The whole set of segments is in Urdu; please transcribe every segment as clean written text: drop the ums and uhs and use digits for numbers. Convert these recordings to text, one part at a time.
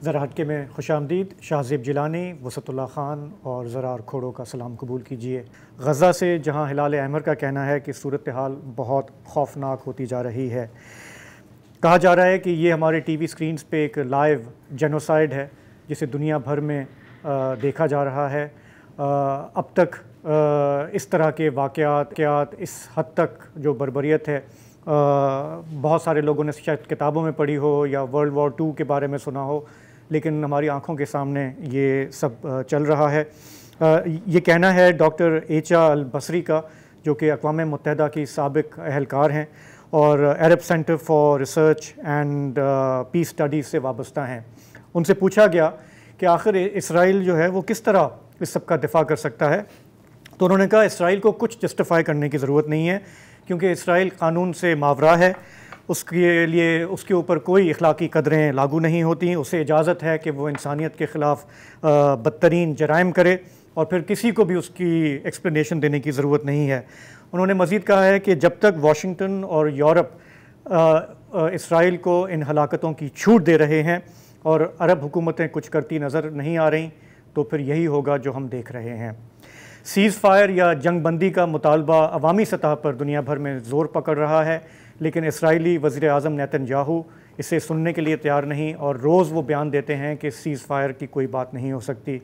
ذرا ہٹکے میں خوش آمدید. شاہزیب جیلانی، وسعت اللہ خان اور زرار کھوڑو کا سلام قبول کیجیے. غزہ سے جہاں ہلال احمر کا کہنا ہے کہ صورتحال بہت خوفناک ہوتی جا رہی ہے. کہا جا رہا ہے کہ یہ ہمارے ٹی وی سکرینز پہ ایک لائیو جینوسائیڈ ہے جسے دنیا بھر میں دیکھا جا رہا ہے. اب تک اس طرح کے واقعات اس حد تک جو بربریت ہے بہت سارے لوگوں نے شاید کتابوں میں پڑھی ہو یا ورلڈ وار 2 کے بارے میں سنا ہو، لیکن ہماری آنکھوں کے سامنے یہ سب چل رہا ہے. یہ کہنا ہے ڈاکٹر ایچا البصری کا، جو کہ اقوام متحدہ کی سابق اہلکار ہیں اور Arab center for research and peace studies سے وابستہ ہیں. ان سے پوچھا گیا کہ آخر اسرائیل جو ہے وہ کس طرح اس سب کا دفاع کر سکتا ہے، تو انہوں نے کہا اسرائیل کو کچھ جسٹیفائی کرنے کی ضرورت نہیں ہے، کیونکہ اسرائیل قانون سے ماورا ہے. اس کے لیے اس کے اوپر کوئی اخلاقی قدریں لاگو نہیں ہوتی. اسے اجازت ہے کہ وہ انسانیت کے خلاف بدترین جرائم کرے اور پھر کسی کو بھی اس کی ایکسپلینیشن دینے کی ضرورت نہیں ہے. انہوں نے مزید کہا ہے کہ جب تک واشنگٹن اور یورپ اسرائیل کو ان ہلاکتوں کی چھوٹ دے رہے ہیں اور عرب حکومتیں کچھ کرتی نظر نہیں آ رہی، تو پھر یہی ہوگا جو ہم دیکھ رہے ہیں. سیز فائر یا جنگ بندی کا مطالبہ عوامی سطح پر دنیا بھر میں زور پکڑ رہا ہے، لیکن اسرائیلی وزیر اعظم نیتن یاہو اسے سننے کے لیے تیار نہیں، اور روز وہ بیان دیتے ہیں کہ سیز فائر کی کوئی بات نہیں ہو سکتی.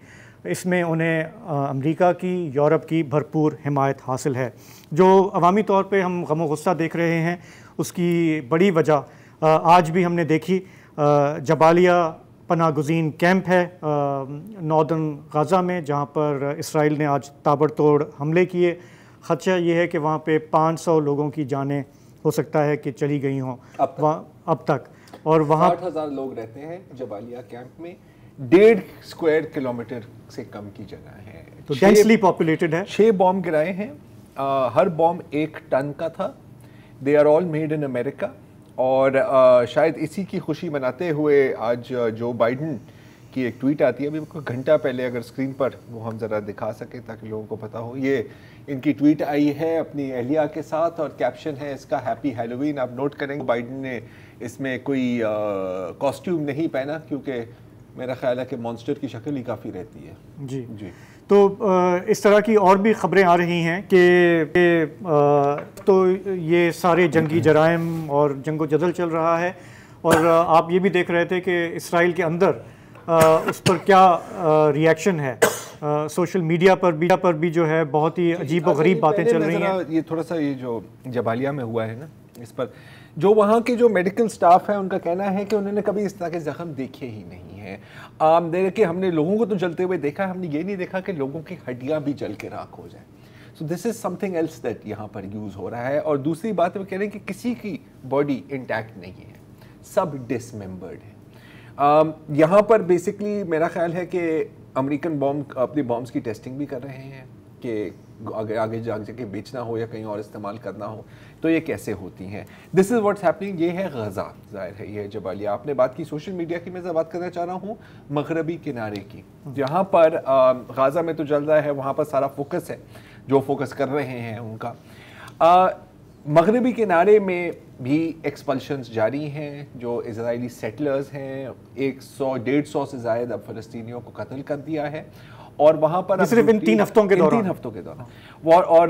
اس میں انہیں امریکہ کی، یورپ کی بھرپور حمایت حاصل ہے. جو عوامی طور پہ ہم غم و غصہ دیکھ رہے ہیں اس کی بڑی وجہ آج بھی ہم نے دیکھی. جبالیہ پناہ گزین کیمپ ہے ناردرن غزہ میں، جہاں پر اسرائیل نے آج تابڑ توڑ حملے کیے. خدشہ یہ ہے کہ وہاں پہ 500 لوگوں کی جانیں ہو سکتا ہے کہ چلی گئی ہوں اب تک. اور وہاں 60,000 لوگ رہتے ہیں جبالیہ کیمپ میں، 1.5 اسکوائر کلومیٹر سے کم کی جگہ ہے، تو ڈینسلی پاپولیٹڈ ہے. 6 بام گرائے ہیں، ہر بام 1 ٹن کا تھا. They are all made in America. اور شاید اسی کی خوشی مناتے ہوئے آج جو بائیڈن کی ایک ٹویٹ آتی ہے، ابھی گھنٹہ پہلے، اگر اسکرین پر وہ ہم ذرا دکھا سکیں تاکہ لوگوں کو پتہ ہو. یہ ان کی ٹویٹ آئی ہے اپنی اہلیہ کے ساتھ اور کیپشن ہے اس کا ہیپی ہیلووین. آپ نوٹ کریں گے بائیڈن نے اس میں کوئی کاسٹیوم نہیں پہنا، کیونکہ میرا خیال ہے کہ مانسٹر کی شکل ہی کافی رہتی ہے. جی جی. تو اس طرح کی اور بھی خبریں آ رہی ہیں کہ تو یہ سارے جنگی جرائم اور جنگ و جدل چل رہا ہے، اور آپ یہ بھی دیکھ رہے تھے کہ اسرائیل کے اندر اس پر کیا ریاکشن ہے. سوشل میڈیا پر بھی جو ہے بہت ہی عجیب و غریب باتیں چل رہی ہیں. یہ تھوڑا سا یہ جو جبالیہ میں ہوا ہے نا، اس پر جو وہاں کے جو میڈیکل سٹاف ہے ان کا کہنا ہے کہ انہوں نے کبھی اس طرح کے زخم دیکھے ہی نہیں ہیں. دیکھیں ہم نے لوگوں کو تو جلتے ہوئے دیکھا، ہم نے یہ نہیں دیکھا کہ لوگوں کی ہڈیاں بھی جل کے راکھ ہو جائیں. سو دس از سم تھنگ ایلس دیٹ یہاں پر یوز ہو رہا ہے. اور دوسری بات وہ کہہ رہے ہیں کہ کسی کی باڈی انٹیکٹ نہیں ہے، سب ڈس ممبرڈ ہیں. یہاں پر بیسکلی میرا خیال ہے کہ امریکن اپنی بامز کی ٹیسٹنگ بھی کر رہے ہیں کہ آگے جا کے بیچنا ہو یا کہیں اور استعمال کرنا ہو تو یہ کیسے ہوتی ہیں. دس از واٹس ہیپننگ. یہ ہے غزہ، ظاہر ہے یہ ہے جبالیہ. آپ نے بات کی سوشل میڈیا کی، میں بات کرنا چاہ رہا ہوں مغربی کنارے کی، جہاں پر غزہ میں تو چل رہا ہے، وہاں پر سارا فوکس ہے، جو فوکس کر رہے ہیں ان کا. مغربی کنارے میں بھی ایکسپلشنز جاری ہیں. جو اسرائیلی سیٹلرز ہیں 100-150 سے زائد اب فلسطینیوں کو قتل کر دیا ہے، اور وہاں پر صرف ان 3 ہفتوں کے دوران اور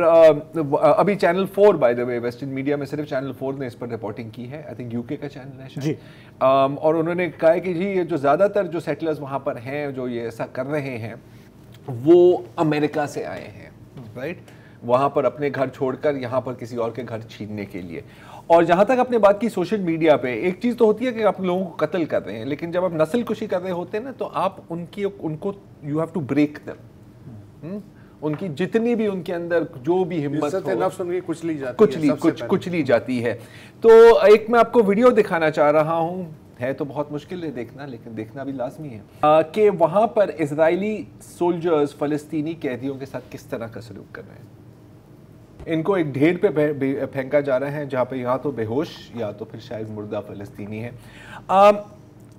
ابھی channel 4 by the way western media میں صرف چینل 4 نے اس پر رپورٹنگ کی ہے. آئی تھنک یو کے کا چینل ہے شاید. اور انہوں نے کہا ہے کہ جی یہ جو زیادہ تر جو سیٹلرز وہاں پر ہیں جو یہ ایسا کر رہے ہیں وہ امریکہ سے آئے ہیں، رائٹ، وہاں پر اپنے گھر چھوڑ کر یہاں پر کسی اور کے گھر چھیننے کے لیے. اور جہاں تک اپنے بات کی سوشل میڈیا پہ، ایک چیز تو ہوتی ہے کہ آپ لوگوں کو قتل کر رہے ہیں، لیکن جب آپ نسل کشی کر رہے ہوتے ہیں نا تو آپ ان کو یو ہیو ٹو بریک دم. ان کی جتنی بھی ان کے اندر جو بھی ہمت کچلی جاتی ہے. تو ایک میں آپ کو ویڈیو دکھانا چاہ رہا ہوں، ہے تو بہت مشکل ہے دیکھنا، لیکن دیکھنا بھی لازمی ہے کہ وہاں پر اسرائیلی سولجرز فلسطینی قیدیوں کے ساتھ کس طرح کا سلوک کر رہے ہیں. ان کو ایک ڈھیر پہ پھینکا جا رہا ہے جہاں پہ یا تو بے ہوش یا تو پھر شاید مردہ فلسطینی ہے.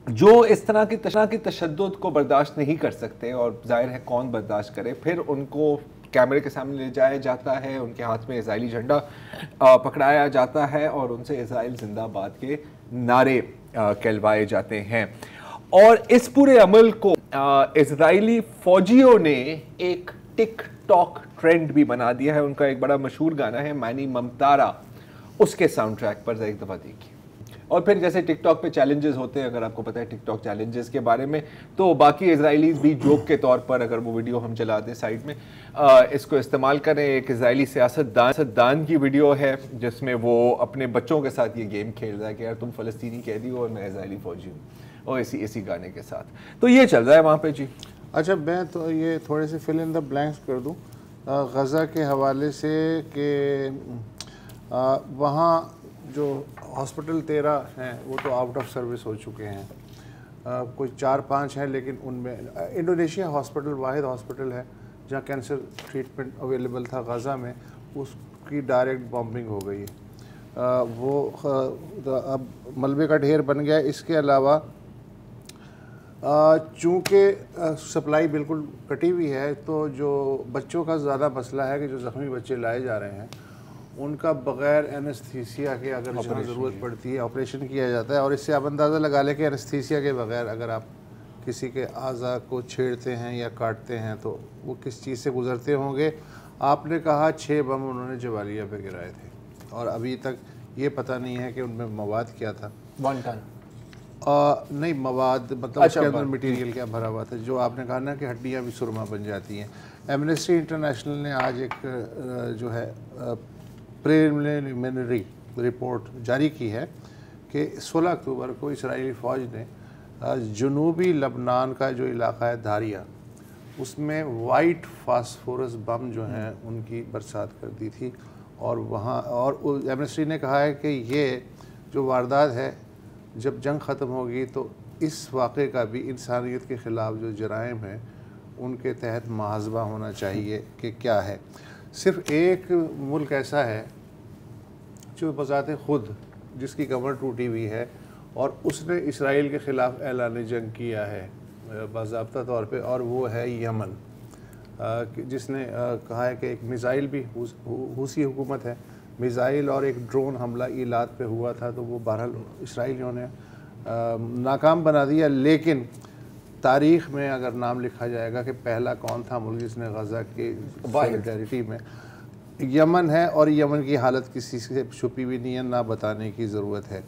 جو اس طرح کی تشدد کو برداشت نہیں کر سکتے، اور ظاہر ہے کون برداشت کرے، پھر ان کو کیمرے کے سامنے لے جایا جاتا ہے، ان کے ہاتھ میں اسرائیلی جھنڈا پکڑایا جاتا ہے اور ان سے اسرائیل زندہ باد کے نعرے کہلوائے جاتے ہیں. اور اس پورے عمل کو اسرائیلی فوجیوں نے ایک ٹک ٹاک ٹرینڈ بھی بنا دیا ہے. ان کا ایک بڑا مشہور گانا ہے مانی ممتارا, اس کے ساؤنڈ ٹریک پر ایک دفعہ دیکھیے. اور پھر جیسے ٹک ٹاک پہ چیلنجز ہوتے ہیں, اگر آپ کو پتہ ہے ٹک ٹاک چیلنجز کے بارے میں, تو باقی اسرائیلیز بھی جوک کے طور پر اگر وہ ویڈیو ہم چلا دیں سائٹ میں, اس کو استعمال کریں. ایک اسرائیلی سیاستدان کی ویڈیو ہے جس میں وہ اپنے بچوں کے ساتھ یہ گیم کھیل رہا ہے کہ یار تم فلسطینی قیدی ہو اور میں اسرائیلی فوجی ہوں, اور اسی گانے کے ساتھ. تو یہ چل رہا ہے وہاں پہ. جی اچھا, میں تو یہ تھوڑے سے فل ان دا بلینکس کر دوں غزہ کے حوالے سے کہ وہاں جو ہاسپٹل 13 ہیں وہ تو آؤٹ آف سروس ہو چکے ہیں, کوئی 4-5 ہیں, لیکن ان میں انڈونیشیا ہاسپٹل واحد ہاسپٹل ہے جہاں کینسر ٹریٹمنٹ اویلیبل تھا غزہ میں, اس کی ڈائریکٹ بامبنگ ہو گئی ہے. وہ اب ملبے کا ڈھیر بن گیا. اس کے علاوہ چونکہ سپلائی بالکل کٹی ہوئی ہے, تو جو بچوں کا زیادہ مسئلہ ہے کہ جو زخمی بچے لائے جا رہے ہیں ان کا بغیر اینستھیسیا کے اگر جہاں ضرورت پڑتی ہے آپریشن کیا جاتا ہے. اور اس سے آپ اندازہ لگا لیں کہ اینستھیسیا کے بغیر اگر آپ کسی کے اعضاء کو چھیڑتے ہیں یا کاٹتے ہیں تو وہ کس چیز سے گزرتے ہوں گے. آپ نے کہا 6 بم انہوں نے جبالیہ پہ گرائے تھے, اور ابھی تک یہ پتہ نہیں ہے کہ ان میں مواد کیا تھا. 1 ٹن نہیں, مواد مطلب اس کے اندر مٹیریل کیا بھرا ہوا تھا. جو آپ نے کہا نا کہ ہڈیاں بھی سرما بن جاتی ہیں. ایمنسٹی انٹرنیشنل نے آج ایک جو ہے پریلیمنری رپورٹ جاری کی ہے کہ 16 اکتوبر کو اسرائیلی فوج نے جنوبی لبنان کا جو علاقہ ہے دھاریا, اس میں وائٹ فاسفورس بم جو ہیں ان کی برسات کر دی تھی. اور وہاں اور ایمنسٹی نے کہا ہے کہ یہ جو واردات ہے جب جنگ ختم ہوگی تو اس واقعے کا بھی انسانیت کے خلاف جو جرائم ہیں ان کے تحت محاسبہ ہونا چاہیے کہ کیا ہے. صرف ایک ملک ایسا ہے جو بذات خود جس کی کمر ٹوٹی ہوئی ہے اور اس نے اسرائیل کے خلاف اعلان جنگ کیا ہے باضابطہ طور پہ, اور وہ ہے یمن, جس نے کہا ہے کہ ایک میزائل بھی حوثی حکومت ہے, میزائل اور ایک ڈرون حملہ ایلات پہ ہوا تھا, تو وہ بہرحال اسرائیلیوں نے ناکام بنا دیا. لیکن تاریخ میں اگر نام لکھا جائے گا کہ پہلا کون تھا ملک جس نے غزہ کی سولیڈیرٹی میں, یمن ہے. اور یمن کی حالت کسی سے چھپی بھی نہیں ہے, نہ بتانے کی ضرورت ہے.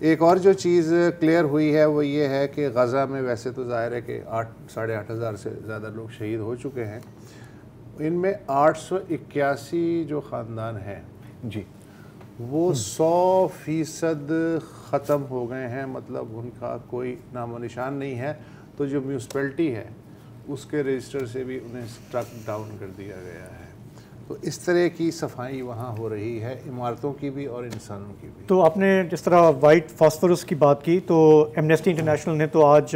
ایک اور جو چیز کلیئر ہوئی ہے وہ یہ ہے کہ غزہ میں ویسے تو ظاہر ہے کہ 8,500 سے زیادہ لوگ شہید ہو چکے ہیں. ان میں 881 جو خاندان ہیں جی وہ 100% ختم ہو گئے ہیں, مطلب ان کا کوئی نام و نشان نہیں ہے. تو جو میونسپلٹی ہے اس کے رجسٹر سے بھی انہیں سٹرک ڈاؤن کر دیا گیا ہے. تو اس طرح کی صفائی وہاں ہو رہی ہے, عمارتوں کی بھی اور انسانوں کی بھی. تو آپ نے جس طرح وائٹ فاسفورس کی بات کی, تو ایمنسٹی انٹرنیشنل نے تو آج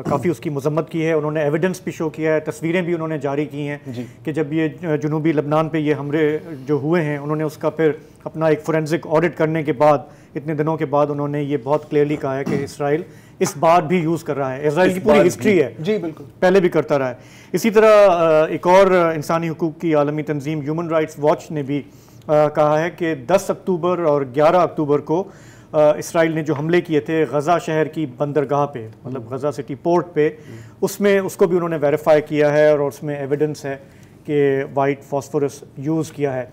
کافی اس کی مذمت کی ہے. انہوں نے ایویڈنس بھی شو کیا ہے, تصویریں بھی انہوں نے جاری کی ہیں کہ جب یہ جنوبی لبنان پہ یہ حملے جو ہوئے ہیں, انہوں نے اس کا پھر اپنا ایک فورینزک آڈٹ کرنے کے بعد اتنے دنوں کے بعد انہوں نے یہ بہت کلیئرلی کہا ہے کہ اسرائیل اس بار بھی یوز کر رہا ہے. اسرائیل کی پوری ہسٹری ہے, جی بالکل, پہلے بھی کرتا رہا ہے. اسی طرح ایک اور انسانی حقوق کی عالمی تنظیم ہیومن رائٹس واچ نے بھی کہا ہے کہ 10 اکتوبر اور 11 اکتوبر کو اسرائیل نے جو حملے کیے تھے غزہ شہر کی بندرگاہ پہ, مطلب غزہ سٹی پورٹ پہ, اس میں اس کو بھی انہوں نے ویریفائی کیا ہے اور اس میں ایویڈنس ہے کہ وائٹ فاسفورس یوز کیا ہے.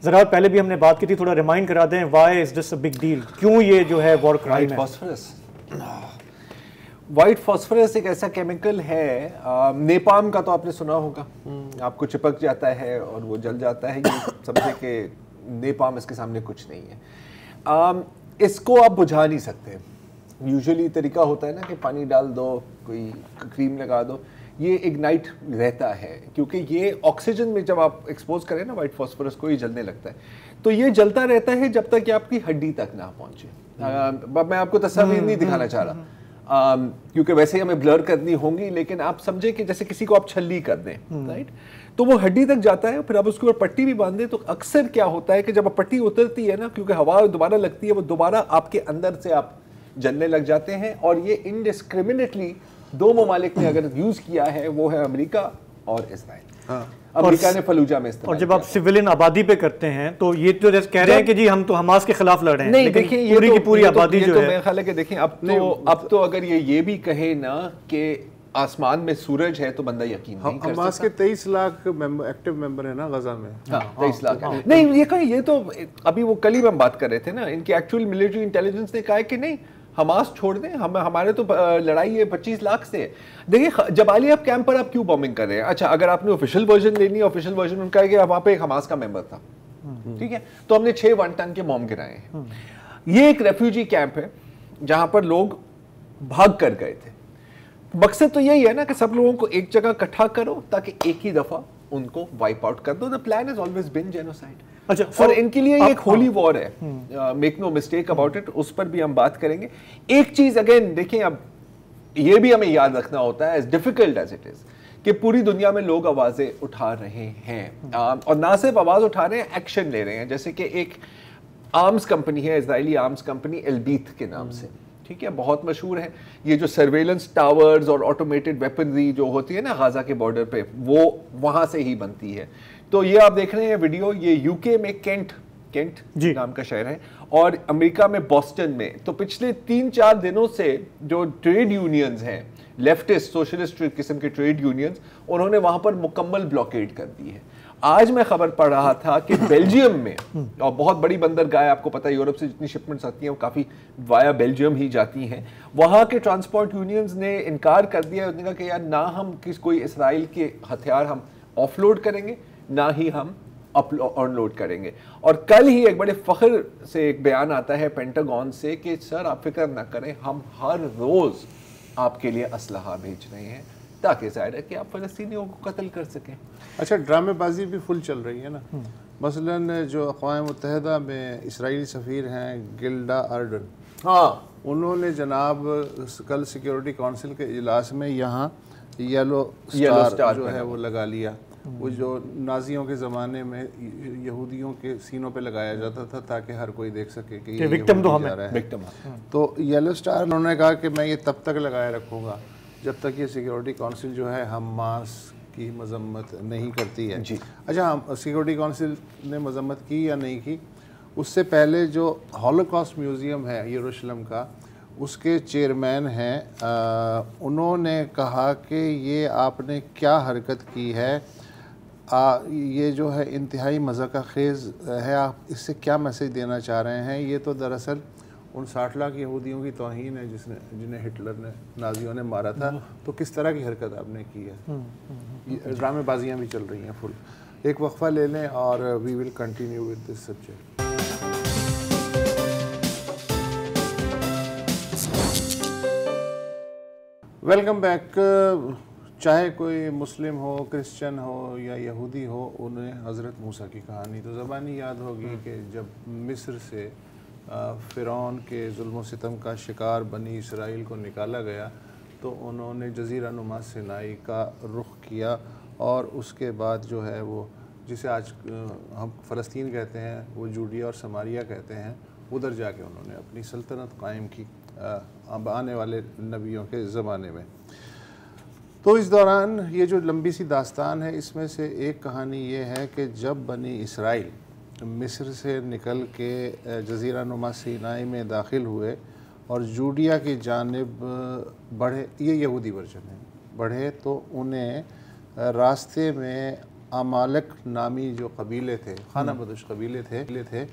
ذرا پہلے بھی ہم نے بات کی تھی, تھوڑا ریمائنڈ کرا دیں, why is this a big deal, کیوں یہ جو ہے وار کرائم ہے. وائٹ فاسفورس ایک ایسا کیمیکل ہے, نیپام کا تو آپ نے سنا ہوگا, آپ کو چپک جاتا ہے اور وہ جل جاتا ہے. یہ سمجھے کہ نیپام اس کے سامنے کچھ نہیں ہے. اس کو آپ بجھا نہیں سکتے. یوزلی طریقہ ہوتا ہے نا کہ پانی ڈال دو, کوئی کریم لگا دو, یہ اگنائٹ رہتا ہے کیونکہ یہ آکسیجن میں جب آپ ایکسپوز کریں نا وائٹ فاسفورس کو, یہ جلنے لگتا ہے. تو یہ جلتا رہتا ہے جب تک کہ آپ کی ہڈی تک نہ پہنچے. میں آپ کو تصاویر نہیں دکھانا چاہ رہا کیونکہ ویسے ہی ہمیں بلر کرنی ہوں گی, لیکن آپ سمجھے کہ جیسے کسی کو آپ چھلی کر دیں, رائٹ, تو وہ ہڈی تک جاتا ہے. پھر آپ اس کے اوپر پٹی بھی باندھ دیں. تو اکثر کیا ہوتا ہے کہ جب پٹی اترتی ہے نا, کیونکہ ہوا دوبارہ لگتی ہے, وہ دوبارہ آپ کے اندر سے آپ جلنے لگ جاتے ہیں. اور یہ انڈسکریمنیٹلی 2 ممالک نے اگر یوز کیا ہے, وہ ہے امریکہ اور اسرائیل. امریکہ نے فلوجہ میں استعمال اور جب آپ سویلین آبادی پہ کرتے ہیں تو یہ تو جیسے کہہ رہے ہیں کہ جی ہم تو حماس کے خلاف لڑ رہے ہیں، نہیں دیکھیں پوری کی پوری آبادی جو ہے میرے خیال ہے کہ دیکھیں اب تو اگر یہ بھی کہے نا کہ آسمان میں سورج ہے تو بندہ یقین نہیں کر سکتا. حماس کے 23 لاکھ ایکٹیو ممبر ہیں نا غزہ میں. 23 لاکھ نہیں، یہ کہیں یہ تو ابھی وہ کل ہی ہم بات کر رہے تھے نا، ان کی ایکچوئل ملٹری انٹیلیجنس نے کہا ہے کہ نہیں حماس چھوڑ دیں، ہمارے تو لڑائی ہے 25 لاکھ سے. دیکھیں جبالیہ کیمپ پر آپ کیوں بومبنگ کر رہے ہیں؟ اچھا اگر آپ نے آفیشیل ورژن لینی ہے، آفیشیل ورژن ان کا ہے کہ وہاں پہ ایک حماس کا ممبر تھا، ٹھیک ہے، تو ہم نے 6 1 ٹن کے بوم گرائے ہیں. یہ ایک ریفیوجی کیمپ ہے جہاں پر لوگ بھاگ کر گئے تھے. مقصد تو یہی ہے نا کہ سب لوگوں کو ایک جگہ اکٹھا کرو تاکہ ایک ہی دفعہ ان کو وائپ آؤٹ کر دو. The plan has always been genocide. اچھا اور ان کے لیے یہ ایک ہولی وار ہے، make no mistake about it, اس پر بھی ہم بات کریں گے. ایک چیز اگین دیکھیں، اب یہ بھی ہمیں یاد رکھنا ہوتا ہے، as difficult as it is، کہ پوری دنیا میں لوگ آوازیں اٹھا رہے ہیں، اور نہ صرف آواز اٹھا رہے ہیں، ایکشن لے رہے ہیں. جیسے کہ ایک آرمز کمپنی ہے، اسرائیلی آرمز کمپنی البیت کے نام سے، ٹھیک ہے، بہت مشہور ہے. یہ جو سرویلنس ٹاورز اور آٹومیٹڈ ویپنری جو ہوتی ہے نا غازہ کے بارڈر پہ، وہ وہاں سے ہی بنتی ہے. تو یہ آپ دیکھ رہے ہیں ویڈیو، یہ یو کے میں کینٹ نام کا شہر ہے، اور امریکہ میں بوسٹن میں. تو پچھلے 3-4 دنوں سے جو ٹریڈ یونینز ہیں، لیفٹسٹ سوشلسٹ قسم کے ٹریڈ یونینز، انہوں نے وہاں پر مکمل بلاکیڈ کر دی ہے. آج میں خبر پڑھ رہا تھا کہ بیلجیم میں، اور بہت بڑی بندرگاہ ہے، آپ کو پتہ ہے یورپ سے جتنی شپمنٹس آتی ہیں وہ کافی وایا بیلجیم ہی جاتی ہیں، وہان کے ٹرانسپورٹ یونینز نے انکار کر دیا. انہوں نے کہا کہ یار نہ ہم کوئی اسرائیل کے ہتھیار ہم آف لوڈ کریں گے، نہ ہی ہم آن لوڈ کریں گے. اور کل ہی ایک بڑے فخر سے ایک بیان آتا ہے پینٹاگون سے کہ سر آپ فکر نہ کریں، ہم ہر روز آپ کے لیے اسلحہ بھیج رہے ہیں تاکہ ظاہر ہے کہ آپ فلسطینیوں کو قتل کر سکیں. اچھا ڈرامے بازی بھی فل چل رہی ہے نا. مثلاً جو اقوام متحدہ میں اسرائیلی سفیر ہیں گلڈا ارڈن، ہاں انہوں نے جناب کل سیکیورٹی کونسل کے اجلاس میں یہاں یلو اسٹار جو ہے وہ لگا لیا. وہ جو نازیوں کے زمانے میں یہودیوں کے سینوں پہ لگایا جاتا تھا تاکہ ہر کوئی دیکھ سکے کہ یہ وکٹم تو جا رہا ہے. تو یلو اسٹار انہوں نے کہا کہ میں یہ تب تک لگائے رکھوں گا جب تک یہ سیکیورٹی کونسل جو ہے حماس کی مذمت نہیں کرتی ہے. اچھا سیکیورٹی کونسل نے مذمت کی یا نہیں کی؟ اس سے پہلے جو ہولوکاسٹ میوزیم ہے یروشلم کا، اس کے چیئرمین ہیں، انہوں نے کہا کہ یہ آپ نے کیا حرکت کی ہے، یہ جو ہے انتہائی مذاق خیز ہے، آپ اس سے کیا میسیج دینا چاہ رہے ہیں؟ یہ تو دراصل ان 60 لاکھ یہودیوں کی توہین ہے جنہیں ہٹلر نے نازیوں نے مارا تھا. تو کس طرح کی حرکت آپ نے کی ہے؟ ڈرامے بازیاں بھی چل رہی ہیں فل. ایک وقفہ لے لیں اور we will continue with this subject. Welcome back. چاہے کوئی مسلم ہو، کرسچن ہو یا یہودی ہو، انہیں حضرت موسیٰ کی کہانی تو زبانی یاد ہوگی کہ جب مصر سے فرعون کے ظلم و ستم کا شکار بنی اسرائیل کو نکالا گیا تو انہوں نے جزیرہ نما سینائی کا رخ کیا، اور اس کے بعد جو ہے وہ جسے آج ہم فلسطین کہتے ہیں، وہ جوڈیا اور سماریہ کہتے ہیں، ادھر جا کے انہوں نے اپنی سلطنت قائم کی آنے والے نبیوں کے زمانے میں. تو اس دوران یہ جو لمبی سی داستان ہے، اس میں سے ایک کہانی یہ ہے کہ جب بنی اسرائیل مصر سے نکل کے جزیرہ نما سینائی میں داخل ہوئے اور جوڈیا کی جانب بڑھے، یہ یہودی ورژن ہے، بڑھے تو انہیں راستے میں عمالق نامی جو قبیلے تھے، خانہ بدوش قبیلے تھے،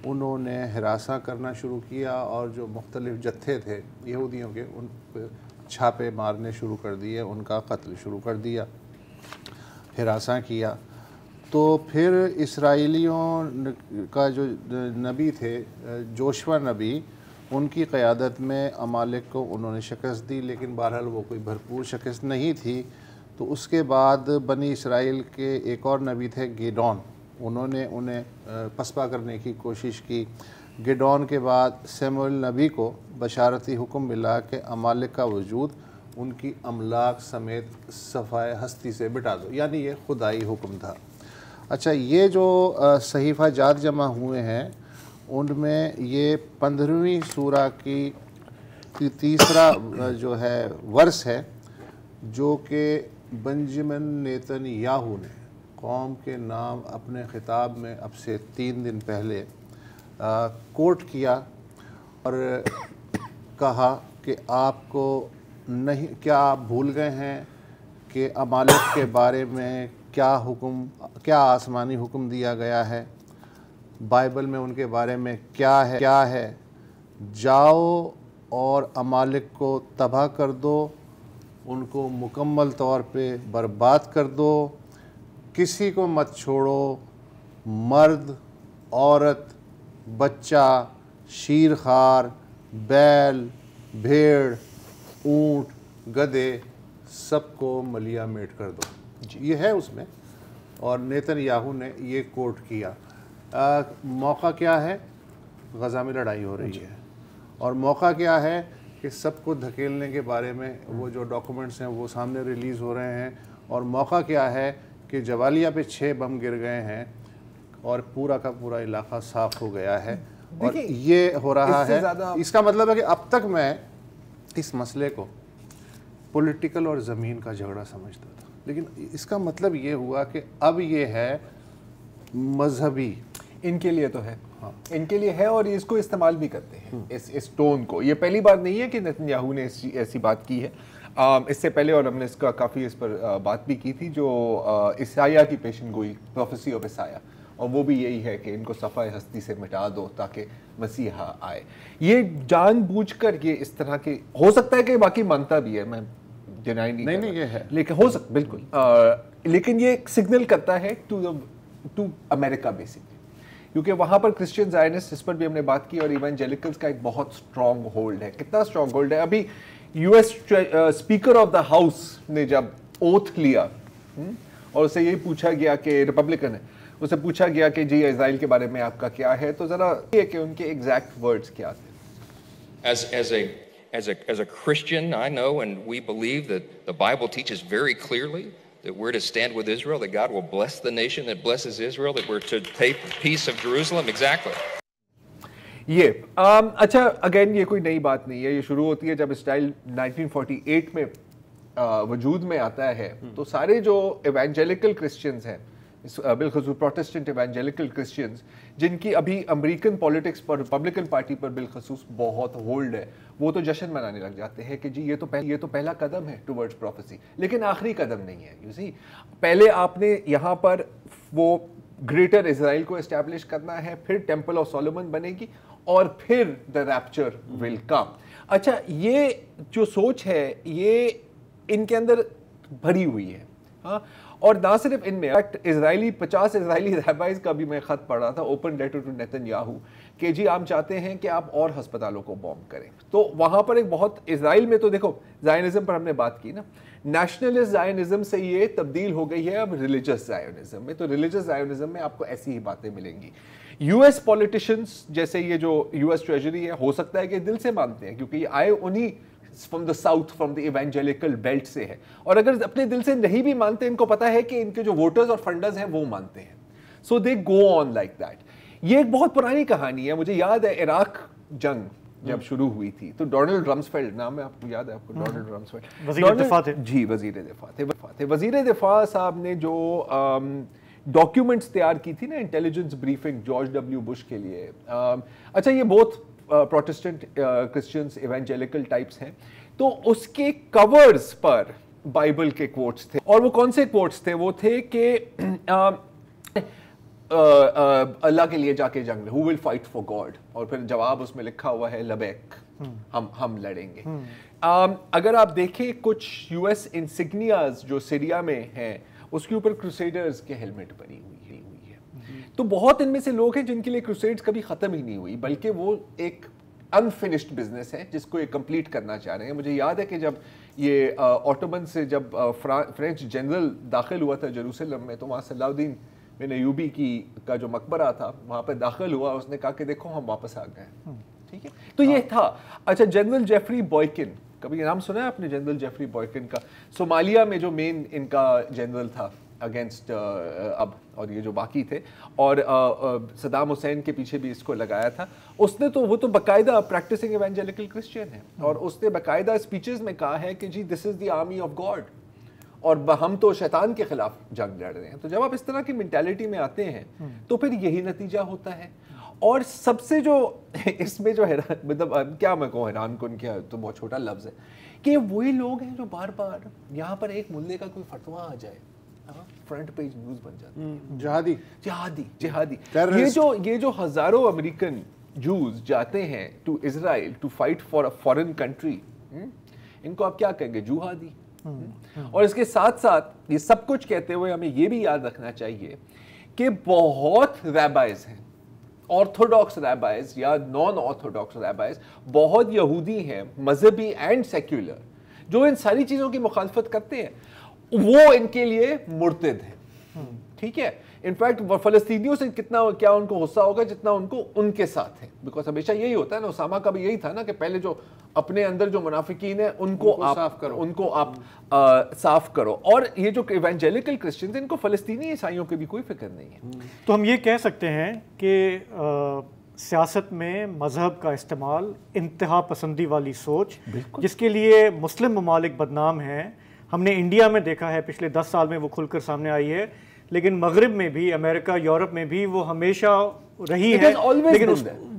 انہوں نے ہراساں کرنا شروع کیا، اور جو مختلف جتھے تھے یہودیوں کے ان پہ چھاپے مارنے شروع کر دیے، ان کا قتل شروع کر دیا، ہراساں کیا. تو پھر اسرائیلیوں کا جو نبی تھے جوشوا نبی، ان کی قیادت میں عمالق کو انہوں نے شکست دی، لیکن بہرحال وہ کوئی بھرپور شکست نہیں تھی. تو اس کے بعد بنی اسرائیل کے ایک اور نبی تھے گیڈون، انہوں نے انہیں پسپا کرنے کی کوشش کی. گیڈون کے بعد سیموئیل نبی کو بشارتی حکم ملا کہ عمالق کا وجود ان کی املاک سمیت صفائے ہستی سے مٹا دو، یعنی یہ خدائی حکم تھا. اچھا یہ جو صحیفہ جات جمع ہوئے ہیں ان میں یہ 15ویں سورہ کی تیسرا جو ہے ورس ہے، جو کہ بنجمن نیتن یاہو نے قوم کے نام اپنے خطاب میں اب سے 3 دن پہلے کوٹ کیا اور کہا کہ آپ کو نہیں، کیا آپ بھول گئے ہیں کہ عمالق کے بارے میں کیا آسمانی حکم دیا گیا ہے، بائبل میں ان کے بارے میں کیا ہے، جاؤ اور عمالق کو تباہ کر دو، ان کو مکمل طور پہ برباد کر دو، کسی کو مت چھوڑو، مرد، عورت، بچہ، شیرخوار، بیل، بھیڑ، اونٹ، گدھے، سب کو ملیا میٹ کر دو. یہ ہے اس میں. اور نیتن یاہو نے یہ کوٹ کیا. موقع کیا ہے؟ غزہ میں لڑائی ہو رہی ہے، اور موقع کیا ہے کہ سب کو دھکیلنے کے بارے میں وہ جو ڈاکومنٹس ہیں وہ سامنے ریلیز ہو رہے ہیں. اور موقع کیا ہے کہ جوالیہ پہ 6 بم گر گئے ہیں اور پورا کا پورا علاقہ صاف ہو گیا ہے. اور یہ ہو رہا ہے. اس کا مطلب ہے کہ اب تک میں اس مسئلے کو پولیٹیکل اور زمین کا جھگڑا سمجھتا تھا، لیکن اس کا مطلب یہ ہوا کہ اب یہ ہے مذہبی. ان کے لیے تو ہے، ان کے لیے ہے، اور اس کو استعمال بھی کرتے ہیں اس ٹون کو. یہ پہلی بار نہیں ہے کہ نیتن یاہو نے ایسی بات کی ہے. اس سے پہلے، اور ہم نے اس کا کافی اس پر بات بھی کی تھی، جو عیسائیہ کی پیشن گوئی، پروفیسی آف عیسائیہ، اور وہ بھی یہی ہے کہ ان کو صفحہ ہستی سے مٹا دو تاکہ مسیحا آئے. یہ جان بوجھ کر یہ اس طرح کے، ہو سکتا ہے کہ باقی مانتا بھی ہے، میں ڈینائی نہیں یہ ہے، لیکن ہو سکتا بالکل، لیکن یہ سگنل کرتا ہے ٹو امریکہ بیسکلی، کیونکہ وہاں پر کرسچن زائنسٹ، اس پر بھی ہم نے بات کی، اور ایونجیلیکلز کا ایک بہت سٹرونگ ہولڈ ہے. کتنا سٹرونگ ہولڈ ہے؟ ابھی U S speaker of the house نے جب اوتھ لیا اور اسے یہی پوچھا گیا کہ ریپبلکن ہے، اسے پوچھا گیا کہ جی اسرائیل کے بارے میں آپ کا کیا ہے، تو ذرا یہ کہ ان کے ایگزیکٹ ورڈز کیا تھے. As a Christian, I know and we believe that the Bible teaches very clearly that we're to stand with Israel, that God will bless the nation that blesses Israel, that we're to take the peace of Jerusalem. Exactly. یہ اچھا، اگین یہ کوئی نئی بات نہیں ہے. یہ شروع ہوتی ہے جب اسرائیل 1948 میں وجود میں آتا ہے، تو سارے جو ایونجیلیکل کرسچنز ہیں، بالخصوص پروٹسٹنٹ ایونجیلیکل کرسچنز، جن کی ابھی امریکن پولیٹکس پر، ریپبلکن پارٹی پر بالخصوص بہت ہولڈ ہے، وہ تو جشن منانے لگ جاتے ہیں کہ جی یہ تو پہلا قدم ہے ٹورڈز پروفیسی، لیکن آخری قدم نہیں ہے. یو سی، پہلے آپ نے یہاں پر وہ گریٹر اسرائیل کو اسٹیبلش کرنا ہے، پھر ٹیمپل آف سولومن بنے گی، اور پھر دا ریپچر ول کم. اچھا، یہ جو سوچ ہے یہ ان کے اندر بھری ہوئی ہے. ہاں، اور نہ صرف ان میں، 50 اسرائیلی رہبائز کا بھی میں خط پڑھ رہا تھا، open letter to Netanyahu, کہ جی آپ چاہتے ہیں کہ آپ اور ہسپتالوں کو بوم کریں. تو وہاں پر ایک بہت، اسرائیل میں تو دیکھو زائنزم پر ہم نے بات کی نا، نیشنلسٹ زائنزم سے یہ تبدیل ہو گئی ہے اب ریلیجس زائنزم میں. تو ریلیجس زائنزم میں آپ کو ایسی ہی باتیں ملیں گی. یو ایس پولیٹیشنز جیسے یہ جو یو ایس ٹریجری ہے، ہو سکتا ہے کہ دل سے مانتے ہیں، کیونکہ یہ آئے انہی from the south, from the evangelical belt سے ہے، اور اگر اپنے دل سے نہیں بھی مانتے، ان کو پتا ہے کہ ان کے جو ووٹرز اور فنڈرز ہیں وہ مانتے ہیں. سو دے گو آن لائک دیٹ. یہ ایک بہت پرانی کہانی ہے. مجھے یاد ہے عراق جنگ جب شروع ہوئی تھی، تو ڈونلڈ رمسفیلڈ نام ہے، آپ کو یاد ہے؟ آپ کو ڈونلڈ رمسفیلڈ وزیر دفاع تھے. جی، وزیر دفاع تھے. وزیر دفاع صاحب نے جو ڈاکیومنٹس تیار کی تھی نا، intelligence briefing George W Bush کے لیے. اچھا، یہ بہت پروٹسٹنٹ کرسچنس ایونجیلیکل ٹائپس ہیں، تو اس کے کورز پر بائبل کے کوٹس تھے. اور وہ کون سے کوٹس تھے؟ وہ تھے کہ اللہ کے لیے جا کے جنگ میں، who will fight for God، اور پھر جواب اس میں لکھا ہوا ہے لبیک، ہم لڑیں گے. اگر آپ دیکھیں کچھ یو ایس انسگنیاز جو سیریا میں ہیں، اس کے اوپر کروسیڈرز کے ہیلمٹ بنی ہوئی ہے. تو بہت ان میں سے لوگ ہیں جن کے لیے کروسیڈز کبھی ختم ہی نہیں ہوئی، بلکہ وہ ایک انفنشڈ بزنس ہے جس کو یہ کمپلیٹ کرنا چاہ رہے ہیں. مجھے یاد ہے کہ جب یہ آٹومن سے جب فرینچ جنرل داخل ہوا تھا جیروسلم میں، تو وہاں صلاح الدین بن ایوبی کا جو مقبرہ تھا وہاں پہ داخل ہوا، اس نے کہا کہ دیکھو ہم واپس آ گئے. ٹھیک ہے، تو یہ تھا. اچھا، جنرل جیفری بوائکن، کبھی نام سنا ہے آپ نے جنرل جیفری بوائکن کا؟ صومالیہ میں جو مین ان کا جنرل تھا اگینسٹ اب، اور یہ جو باقی تھے، اور صدام حسین کے پیچھے بھی اس کو لگایا تھا. اس نے تو، وہ تو باقاعدہ پریکٹسنگ ایونجیلیکل کرسچین ہے، اور اس نے باقاعدہ اسپیچز میں کہا ہے کہ جی دس از دی آرمی آف گاڈ. اور ہم تو شیطان کے خلاف جنگ لڑ رہے ہیں. تو جب آپ اس طرح کی مینٹیلٹی میں آتے ہیں تو پھر یہی نتیجہ ہوتا ہے. اور سب سے جو اس میں جو مطلب کیا میں کہوں حیران کن کیا تو بہت چھوٹا لفظ ہے کہ وہی لوگ ہیں جو بار بار یہاں پر ایک ملے کا کوئی فتوا آ جائے فرنٹ پیج نیوز بن جاتی ہے جہادی جہادی جہادی. یہ جو ہزاروں امریکن جوز جاتے ہیں to Israel to fight for a foreign country, ان کو آپ کیا کہیں گے؟ جہادی. اور اس کے ساتھ ساتھ یہ سب کچھ کہتے ہوئے ہمیں یہ بھی یاد رکھنا چاہیے کہ بہت ریبائز ہیں, آرتھوڈاکس ریبائز یا نان آرتھوڈاکس ریبائز, بہت یہودی ہیں مذہبی اینڈ سیکولر, جو ان ساری چیزوں کی مخالفت کرتے ہیں. وہ ان کے لیے مرتد ہیں. ٹھیک ہے, انفیکٹ فلسطینیوں سے کتنا کیا ان کو غصہ ہوگا جتنا ان کو ان کے ساتھ ہے, بیکاز ہمیشہ یہی ہوتا ہے نا. اسامہ کا بھی یہی تھا نا کہ پہلے جو اپنے اندر جو منافقین ہیں ان کو آپ صاف کرو. اور یہ جو ایونجیلیکل کرسچنز ہیں ان کو فلسطینی عیسائیوں کی بھی کوئی فکر نہیں ہے. تو ہم یہ کہہ سکتے ہیں کہ سیاست میں مذہب کا استعمال, انتہا پسندی والی سوچ, جس کے لیے مسلم ممالک بدنام ہیں. ہم نے انڈیا میں دیکھا ہے پچھلے 10 سال میں وہ کھل کر سامنے آئی ہے, لیکن مغرب میں بھی, امریکہ, یورپ میں بھی وہ ہمیشہ رہی ہے,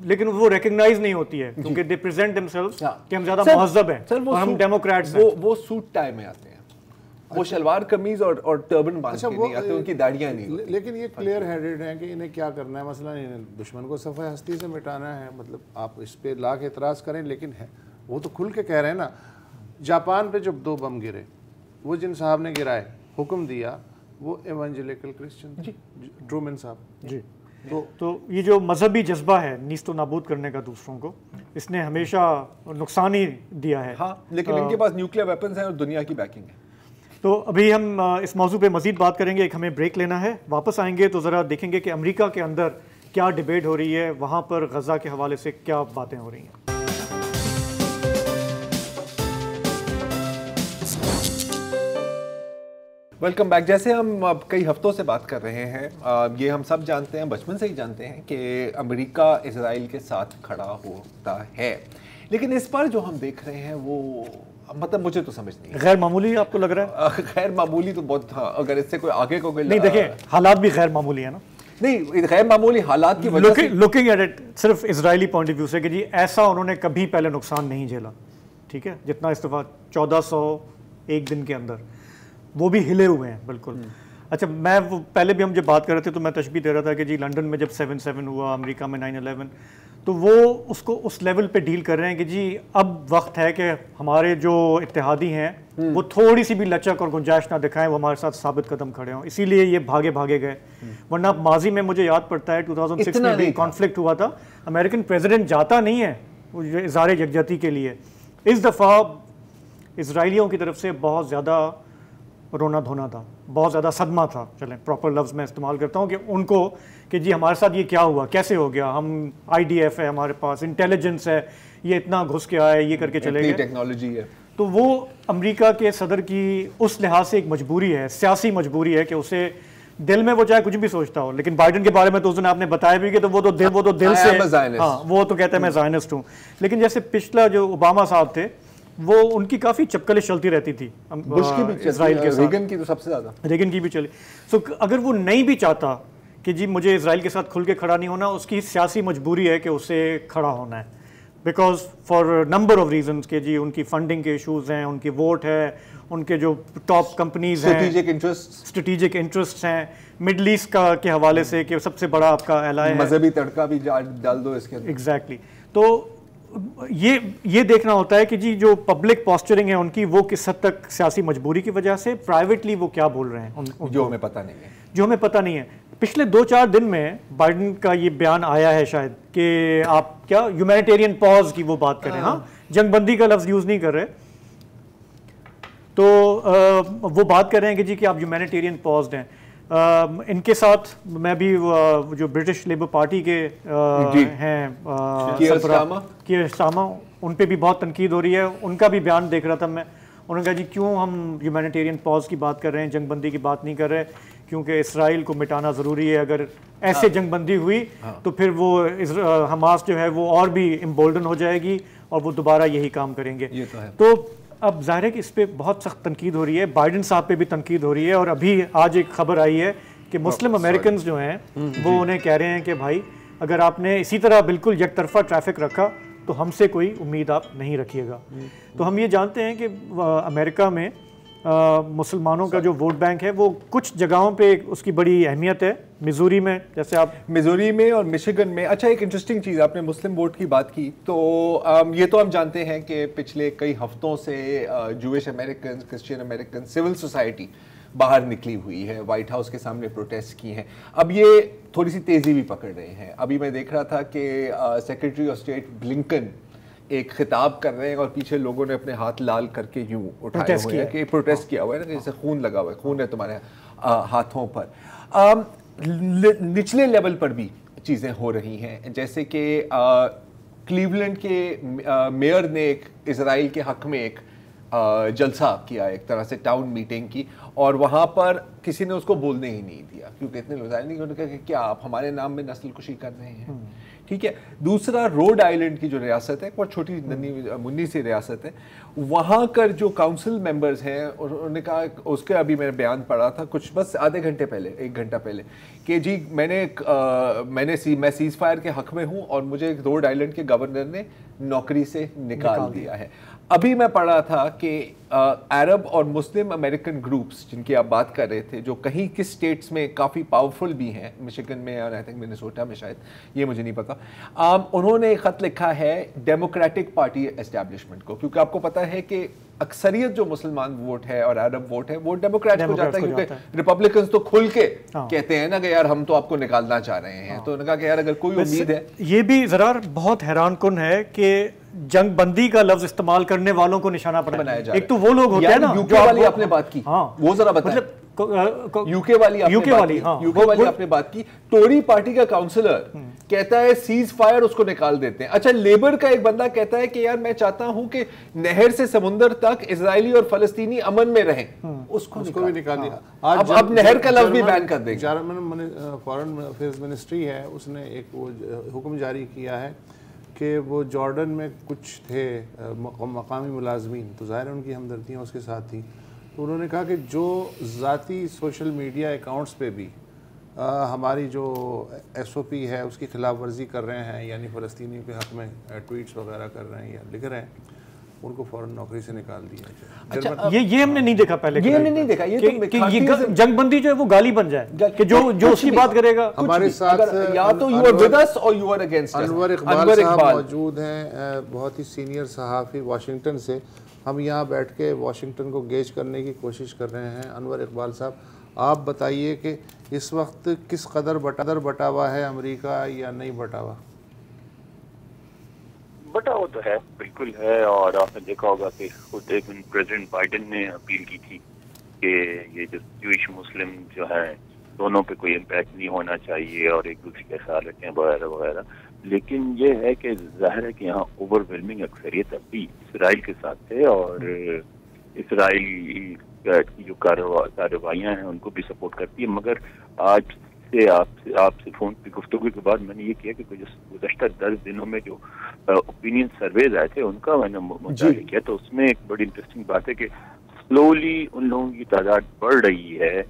لیکن وہ ریکگنائز نہیں ہوتی ہے کیونکہ they present themselves کہ ہم زیادہ مہذب ہیں اور ہم ڈیموکریٹس ہیں. وہ سوٹ ٹائی میں آتے ہیں, وہ شلوار قمیض اور ٹربن باندھ کے نہیں آتے, ان کی داڑیاں نہیں. لیکن یہ کلیئر ہیڈڈ ہیں کہ انہیں کیا کرنا ہے. مثلا انہیں دشمن کو صفحہ ہستی سے مٹانا ہے. مطلب آپ اس پہ لاکھ اعتراض کریں, لیکن وہ تو کھل کے کہہ رہے ہیں نا. جاپان پہ جب 2 بم گرے, وہ جن صاحب نے گرائے, حکم دیا, وہ ایونجیلیکل کرسچن ٹرومن صاحب. جی, تو یہ جو مذہبی جذبہ ہے نیست و نابود کرنے کا دوسروں کو, اس نے ہمیشہ نقصان ہی دیا ہے. ہاں, لیکن ان کے پاس نیوکلیئر ویپنز ہیں اور دنیا کی بیکنگ ہے. تو ابھی ہم اس موضوع پہ مزید بات کریں گے, ایک ہمیں بریک لینا ہے. واپس آئیں گے تو ذرا دیکھیں گے کہ امریکہ کے اندر کیا ڈیبیٹ ہو رہی ہے, وہاں پر غزہ کے حوالے سے کیا باتیں ہو رہی ہیں. Welcome back. جیسے ہم اب کئی ہفتوں سے بات کر رہے ہیں, یہ ہم سب جانتے ہیں, بچپن سے ہی جانتے ہیں کہ امریکہ اسرائیل کے ساتھ کھڑا ہوتا ہے, لیکن اس پر جو ہم دیکھ رہے ہیں وہ مطلب مجھے تو سمجھ نہیں. غیر معمولی آپ کو لگ رہا ہے؟ غیر معمولی تو بہت, ہاں, اگر اس سے کوئی آگے کو نہیں, دیکھیں حالات بھی غیر معمولی ہیں نا. نہیں, غیر معمولی حالات کی وجہ سے لوکنگ ایٹ اٹ صرف اسرائیلی پوائنٹ آف ویو سے کہ جی ایسا انہوں نے کبھی پہلے نقصان نہیں جھیلا. ٹھیک ہے, جتنا اس دفعہ 1400 ایک دن کے اندر, وہ بھی ہلے ہوئے ہیں بالکل. اچھا, میں وہ پہلے بھی ہم جب بات کر رہے تھے تو میں تشبیہ دے رہا تھا کہ جی لنڈن میں جب 7/7 ہوا, امریکہ میں 9/11, تو وہ اس کو اس لیول پہ ڈیل کر رہے ہیں کہ جی اب وقت ہے کہ ہمارے جو اتحادی ہیں وہ تھوڑی سی بھی لچک اور گنجائش نہ دکھائیں, وہ ہمارے ساتھ ثابت قدم کھڑے ہوں. اسی لیے یہ بھاگے گئے. ورنہ ماضی میں مجھے یاد پڑتا ہے 2006 میں بھی کانفلکٹ ہوا تھا, امریکن پریزیڈنٹ جاتا نہیں ہے اظہار یکجہتی کے لیے. اس دفعہ اسرائیلیوں کی طرف سے بہت زیادہ رونا دھونا تھا, بہت زیادہ صدمہ تھا. چلیں پراپر لفظ میں استعمال کرتا ہوں کہ ان کو کہ جی ہمارے ساتھ یہ کیا ہوا, کیسے ہو گیا, ہم IDF ہے, ہمارے پاس انٹیلیجنس ہے, یہ اتنا گھس کے آئے, یہ کر کے چلے گئے, ٹیکنالوجی ہے. تو وہ امریکہ کے صدر کی اس لحاظ سے ایک مجبوری ہے, سیاسی مجبوری ہے کہ اسے دل میں وہ چاہے کچھ بھی سوچتا ہو. لیکن بائیڈن کے بارے میں تو اس دن آپ نے بتایا بھی کہ وہ تو دل سے, ہاں, وہ تو کہتا ہے میں زائنسٹ ہوں. لیکن جیسے پچھلا جو اوباما صاحب تھے, وہ ان کی کافی چپکلیں چلتی رہتی تھی اسرائیل کے ساتھ, ریگن کی تو سب سے زیادہ, ریگن کی بھی چلی. سو اگر وہ نہیں بھی چاہتا کہ جی مجھے اسرائیل کے ساتھ کھل کے کھڑا نہیں ہونا, اس کی سیاسی مجبوری ہے کہ اسے کھڑا ہونا ہے, because for number of reasons کہ جی ان کی فنڈنگ کے ایشوز ہیں, ان کی ووٹ ہے, ان کے جو ٹاپ کمپنیز ہیں, اسٹریٹجک انٹرسٹ ہیں, مڈل ایسٹ کے حوالے سے کہ سب سے بڑا آپ کا ایلائی ہے, مذہبی تڑکا بھی ڈال دو اس کے. ایگزیکٹلی. تو یہ دیکھنا ہوتا ہے کہ جی جو پبلک پوسچرنگ ہے ان کی, وہ کس حد تک سیاسی مجبوری کی وجہ سے, پرائیویٹلی وہ کیا بول رہے ہیں جو ہمیں پتہ نہیں ہے, جو ہمیں پتہ نہیں ہے. پچھلے 2-4 دن میں بائیڈن کا یہ بیان آیا ہے شاید کہ آپ کیا ہیومینیٹیرین پاز کی وہ بات کریں, ہاں, جنگ بندی کا لفظ یوز نہیں کر رہے, تو وہ بات کر رہے ہیں کہ جی کہ آپ ہیومینیٹیرین پاز دیں. ان کے ساتھ میں بھی جو برٹش لیبر پارٹی کے ہیں کیئر سٹارمر, ان پہ بھی بہت تنقید ہو رہی ہے. ان کا بھی بیان دیکھ رہا تھا میں, انہوں نے کہا جی کیوں ہم ہیومینیٹیرین پاز کی بات کر رہے ہیں, جنگ بندی کی بات نہیں کر رہے, کیونکہ اسرائیل کو مٹانا ضروری ہے. اگر ایسے جنگ بندی ہوئی تو پھر وہ حماس جو ہے وہ اور بھی امبولڈن ہو جائے گی اور وہ دوبارہ یہی کام کریں گے. تو اب ظاہر ہے کہ اس پہ بہت سخت تنقید ہو رہی ہے، بائیڈن صاحب پہ بھی تنقید ہو رہی ہے، اور ابھی آج ایک خبر آئی ہے کہ مسلم امریکنز جو ہیں وہ انہیں کہہ رہے ہیں کہ بھائی اگر آپ نے اسی طرح بالکل یک طرفہ ٹریفک رکھا تو ہم سے کوئی امید آپ نہیں رکھیے گا۔ تو ہم یہ جانتے ہیں کہ امریکہ میں مسلمانوں کا جو ووٹ بینک ہے وہ کچھ جگہوں پہ اس کی بڑی اہمیت ہے، میزوری میں جیسے آپ میزوری میں اور مشیگن میں۔ اچھا ایک انٹرسٹنگ چیز، آپ نے مسلم ووٹ کی بات کی، تو یہ تو ہم جانتے ہیں کہ پچھلے کئی ہفتوں سے Jewish American, Christian American, civil society باہر نکلی ہوئی ہے، وائٹ ہاؤس کے سامنے پروٹیسٹ کی ہیں۔ اب یہ تھوڑی سی تیزی بھی پکڑ رہے ہیں۔ ابھی میں دیکھ رہا تھا کہ سیکرٹری آف اسٹیٹ بلنکن ایک خطاب کر رہے ہیں اور پیچھے لوگوں نے اپنے ہاتھ لال کر کے یوں اٹھائے ہوئے ہیں کہ پروٹیسٹ کیا ہوا ہے نا، کہ جیسے خون لگا ہوا ہے، خون ہے تمہارے ہاتھوں پر۔ نچلے لیول پر بھی چیزیں ہو رہی ہیں، جیسے کہ کلیولینڈ کے میئر نے ایک اسرائیل کے حق میں ایک جلسہ کیا، ایک طرح سے ٹاؤن میٹنگ کی، اور وہاں پر کسی نے اس کو بولنے ہی نہیں دیا کیونکہ اتنے لوگ نہیں، انہوں نے کہا کہ کیا آپ ہمارے نام میں نسل کشی کر رہے ہیں، ٹھیک ہے۔ دوسرا روڈ آئلینڈ کی جو ریاست ہے، بہت چھوٹی منی سی ریاست ہے، وہاں کر جو کاؤنسل ممبرز ہیں انہوں نے کہا، اس کے ابھی میں نے بیان پڑھا تھا کچھ بس آدھے گھنٹے پہلے، 1 گھنٹہ پہلے، کہ جی میں سیز فائر کے حق میں ہوں اور مجھے روڈ آئلینڈ کے گورنر نے نوکری سے نکال دیا ہے۔ ابھی میں پڑھ رہا تھا کہ عرب اور مسلم امریکن گروپس جن کی آپ بات کر رہے تھے، جو کہیں کس سٹیٹس میں کافی پاورفل بھی ہیں، مشیگن میں اور آئی تھنک منیسوٹا میں شاید، یہ مجھے نہیں پتا، انہوں نے ایک خط لکھا ہے ڈیموکریٹک پارٹی اسٹیبلشمنٹ کو، کیونکہ آپ کو پتا ہے کہ اکثریت جو مسلمان ووٹ ہے اور عرب ووٹ ہے وہ ڈیموکریٹ کو جاتا ہے، کیونکہ ریپبلکنز تو کھل کے کہتے ہیں نا کہ یار ہم تو آپ کو نکالنا چاہ رہے ہیں، تو انہوں نے کہا کہ یار اگر کوئی امید ہے۔ یہ بھی ذرا بہت حیران کن ہے کہ جنگ بندی کا لفظ استعمال کرنے والوں کو نشانہ بنایا جائے۔ ایک تو وہ لوگ ہوتے ہیں نا، یو کے والی آپ نے بات کی، وہ ذرا بتائیں، یو کے والی آپ نے بات کی، ٹوری پارٹی کا کاؤنسلر کہتا ہے سیز فائر، اس کو نکال دیتے ہیں۔ اچھا لیبر کا ایک بندہ کہتا ہے کہ یار میں چاہتا ہوں کہ نہر سے سمندر تک اسرائیلی اور فلسطینی امن میں رہیں، اس کو بھی نکال دیا۔ اب نہر کا لفظ بھی بین کر دیں گے۔ جرمن فارن افیئرز منسٹری ہے، اس نے ایک وہ حکم جاری کیا ہے کہ وہ جارڈن میں کچھ تھے مقامی ملازمین، تو ظاہر ان کی ہمدردیاں اس کے ساتھ تھیں، تو انہوں نے کہا کہ جو ذاتی سوشل میڈیا اکاؤنٹس پہ بھی ہماری جو ایس او پی ہے اس کی خلاف ورزی کر رہے ہیں، یعنی فلسطینیوں کے حق میں ٹویٹس وغیرہ کر رہے ہیں یا لکھ رہے ہیں، ان کو فوراً نوکری سے نکال دیا جائے۔ اچھا یہ ہم نے نہیں دیکھا پہلے، یہ ہم نے نہیں دیکھا، یہ جنگ بندی جو ہے وہ گالی بن جائے کہ جو اس کی بات کرے گا ہمارے ساتھ یا تو یو آر ود اس اور یو آر اگینسٹ اس۔ انور اقبال صاحب موجود ہیں، بہت ہی سینئر صحافی واشنگٹن سے، ہم یہاں بیٹھ کے واشنگٹن کو گیج کرنے کی کوشش کر رہے ہیں۔ انور اقبال صاحب آپ بتائیے کہ اس وقت کس قدر بٹا ہوا ہے امریکہ یا نہیں بٹا ہوا؟ بٹا ہوا تو ہے، بالکل ہے، اور آپ نے دیکھا ہوگا کہ خود پریزیڈنٹ بائیڈن نے اپیل کی تھی کہ یہ جو جوئش مسلم جو ہیں دونوں پہ کوئی امپیکٹ نہیں ہونا چاہیے اور ایک دوسرے کا خیال رکھیں وغیرہ وغیرہ، لیکن یہ ہے کہ ظاہر ہے کہ یہاں اوور ویلمنگ اکثریت اب بھی اسرائیل کے ساتھ ہے، اور اسرائیل کی جو کارروائیاں ہیں ان کو بھی سپورٹ کرتی ہے۔ مگر آج سے آپ سے فون پہ گفتگو کے بعد میں نے یہ کیا کہ گزشتہ 10 دنوں میں جو اوپینین سرویز آئے تھے ان کا میں نے مطالعہ کیا، تو اس میں ایک بڑی انٹرسٹنگ بات ہے کہ سلولی ان لوگوں کی تعداد بڑھ رہی ہے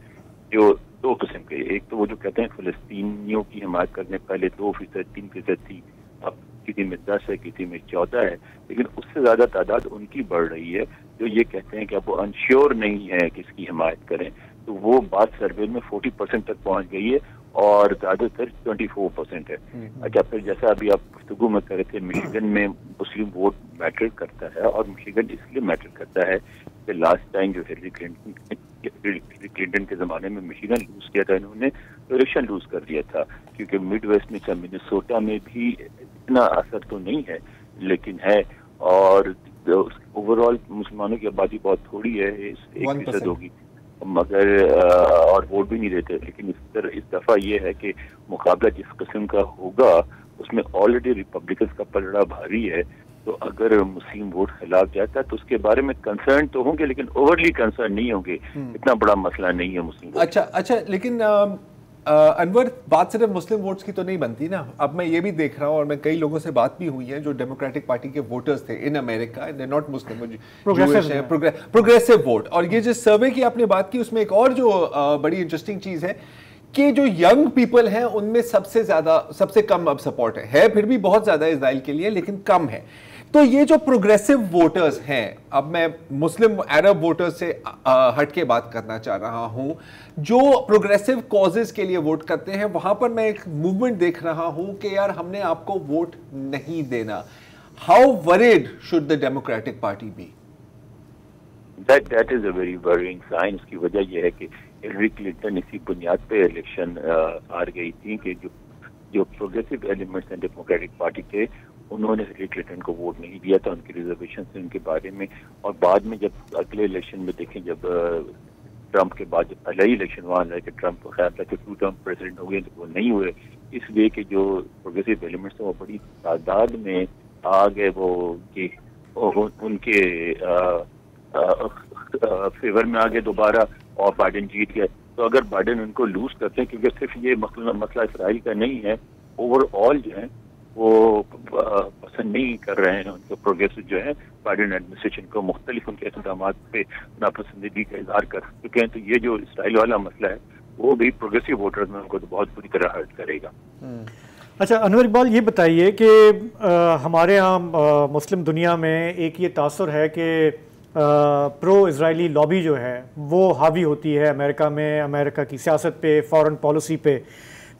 جو 2 قسم کے، ایک تو وہ جو کہتے ہیں فلسطینیوں کی حمایت کرنے، پہلے 2%، 3% تھی، اب کسی میں 10 ہے، کسی میں 14 ہے، لیکن اس سے زیادہ تعداد ان کی بڑھ رہی ہے جو یہ کہتے ہیں کہ اب وہ انشیور نہیں ہے کہ اس کی حمایت کریں، تو وہ بات سروے میں 40% تک پہنچ گئی ہے اور زیادہ تر 24% ہے۔ اچھا پھر جیسا ابھی آپ گفتگو میں کر رہے تھے، مشیگن میں مسلم ووٹ میٹر کرتا ہے، اور مشیگن اس لیے میٹر کرتا ہے کہ لاسٹ ٹائم جو ہلری کلنٹن کے زمانے میں مشیگن لوز کیا تھا، انہوں نے الیکشن لوز کر دیا تھا، کیونکہ مڈ ویسٹ میں منیسوٹا میں بھی اتنا اثر تو نہیں ہے لیکن ہے، اور اوور آل مسلمانوں کی آبادی بہت تھوڑی ہے، 1% ہوگی، مگر اور ووٹ بھی نہیں دیتے، لیکن اس دفعہ یہ ہے کہ مقابلہ جس قسم کا ہوگا اس میں آلریڈی ریپبلکنز کا پلڑا بھاری ہے، تو اگر مسلم ووٹ خلاف جاتا ہے تو اس کے بارے میں کنسرن تو ہوں گے لیکن اوورلی کنسرن نہیں ہوں گے، اتنا بڑا مسئلہ نہیں ہے مسلم ووٹ۔ اچھا لیکن انور بات صرف مسلم ووٹس کی تو نہیں بنتی نا. اب میں یہ بھی دیکھ رہا ہوں اور میں کئی لوگوں سے بات بھی ہوئی ہے جو ڈیموکریٹک پارٹی کے ووٹرز تھے in America, they not Muslim, progressive vote. اور یہ جس سروے کی آپ نے بات کی اس میں ایک اور جو بڑی انٹرسٹنگ چیز ہے کہ جو ینگ پیپل ہیں ان میں سب سے کم اب سپورٹ ہے پھر بھی بہت زیادہ اسرائیل کے لیے لیکن کم ہے. تو یہ جو پروگریسو ووٹرز ہیں, اب میں مسلم عرب ووٹرز سے ہٹ کے بات کرنا چاہ رہا ہوں, جو پروگریسو کازز کے لیے ووٹ کرتے ہیں, وہاں پر میں ایک موومنٹ دیکھ رہا ہوں کہ یار ہم نے آپ کو ووٹ نہیں دینا. How word should the Democratic Party be? That is a very worrying sign. اس کی وجہ یہ ہے کہ ہلری کلنٹن اسی بنیاد پہ الیکشن ہار گئی تھی کہ جو پروگریسو ایلیمنٹس ہیں ڈیموکریٹک پارٹی کے, انہوں نے ہلری کلنٹن کو ووٹ نہیں دیا تھا, ان کی ریزرویشن سے ان کے بارے میں. اور بعد میں جب اگلے الیکشن میں دیکھیں, جب ٹرمپ کے بعد جب پہلا ہی الیکشن وہاں رہا کہ ٹرمپ کو خیال تھا کہ 2 ٹرم پریزیڈنٹ ہو گئے, تو وہ نہیں ہوئے, اس لیے کہ جو پروگریسو ایلیمنٹس ہیں وہ بڑی تعداد میں آ گئے وہ کہ ان کے فیور میں آگے دوبارہ, اور بائیڈن جیت گئے. تو اگر بائیڈن ان کو لوز کرتے ہیں, کیونکہ صرف یہ مسئلہ اسرائیل کا نہیں ہے, اوور آل جو ہے وہ پسند نہیں کر رہے ہیں ان کو پروگریسو جو ہے بائیڈن ایڈمنسٹریشن کو, مختلف ان کے اقدامات پہ ناپسندیدگی کا اظہار کر چکے ہیں. تو یہ جو اسرائیل والا مسئلہ ہے وہ بھی پروگریسو ووٹرز میں ان کو تو بہت بری طرح ہرٹ کرے گا. اچھا انور اقبال, یہ بتائیے کہ ہمارے ہاں مسلم دنیا میں ایک یہ تاثر ہے کہ پرو اسرائیلی لابی جو ہے وہ حاوی ہوتی ہے امریکہ میں, امریکہ کی سیاست پہ, فارن پالیسی پہ.